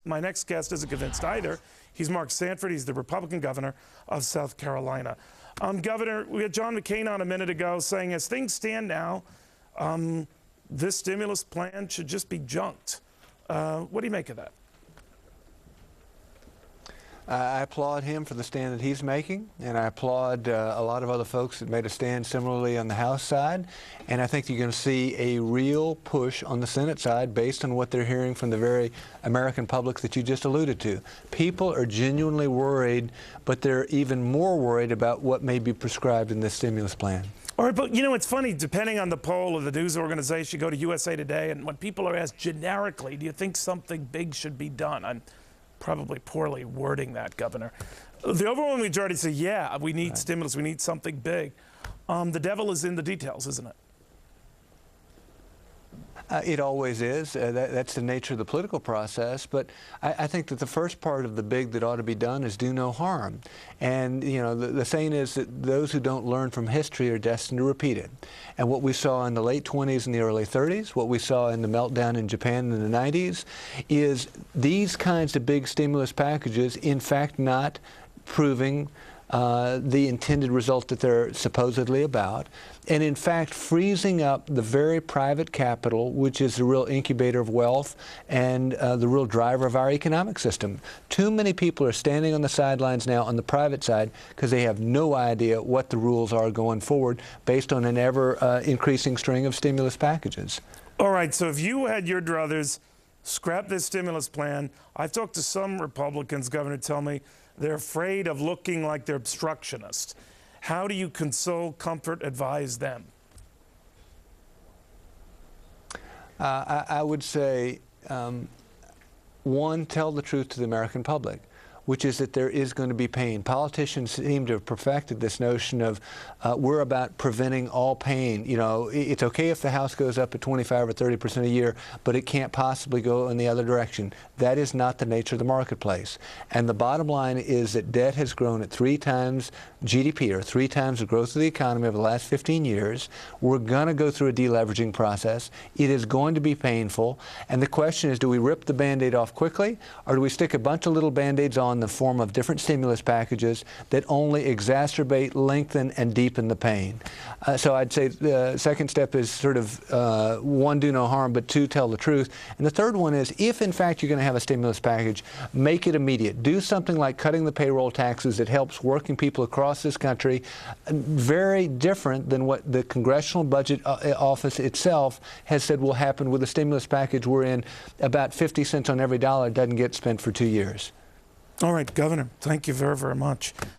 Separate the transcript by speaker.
Speaker 1: My next guest isn't convinced either. He's Mark Sanford. He's the Republican governor of South Carolina. Governor, we had John McCain on a minute ago saying, as things stand now, this stimulus plan should just be junked. What do you make of that?
Speaker 2: I applaud him for the stand that he's making, and I applaud a lot of other folks that made a stand similarly on the House side. And I think you're going to see a real push on the Senate side based on what they're hearing from the very American public that you just alluded to. People are genuinely worried, but they're even more worried about what may be prescribed in this stimulus plan.
Speaker 1: All right, but you know, it's funny, depending on the poll of the news organization, you go to USA Today, and when people are asked generically, do you think something big should be done? I'm probably poorly wording that, Governor. The overwhelming majority say, yeah, we need stimulus, we need something big. The devil is in the details, isn't it?
Speaker 2: It always is. That's the nature of the political process. But I think that the first part of the big that ought to be done is do no harm. And, you know, the saying is that those who don't learn from history are destined to repeat it. And what we saw in the late 20s and the early 30s, what we saw in the meltdown in Japan in the 90s, is these kinds of big stimulus packages, in fact, not proving the intended result that they're supposedly about, and in fact freezing up the very private capital, which is the real incubator of wealth and the real driver of our economic system. Too many people are standing on the sidelines now on the private side because they have no idea what the rules are going forward based on an ever increasing string of stimulus packages.
Speaker 1: All right, so if you had your druthers scrap this stimulus plan, I've talked to some Republicans, Governor, tell me they're afraid of looking like they're obstructionists. How do you console, comfort, advise them?
Speaker 2: I would say, one, tell the truth to the American public, which is that there is going to be pain. Politicians seem to have perfected this notion of we're about preventing all pain. You know, it's okay if the house goes up at 25 or 30% a year, but it can't possibly go in the other direction. That is not the nature of the marketplace. And the bottom line is that debt has grown at 3 times GDP, or 3 times the growth of the economy over the last 15 years. We're going to go through a deleveraging process. It is going to be painful. And the question is, do we rip the Band-Aid off quickly, or do we stick a bunch of little Band-Aids on in the form of different stimulus packages that only exacerbate, lengthen, and deepen the pain? So I'd say the second step is sort of, 1, do no harm, but 2, tell the truth. And the third one is, if in fact you're going to have a stimulus package, make it immediate. Do something like cutting the payroll taxes that helps working people across this country, very different than what the Congressional Budget Office itself has said will happen with a stimulus package wherein about 50 cents on every dollar doesn't get spent for 2 years.
Speaker 1: All right, Governor, thank you very, very much.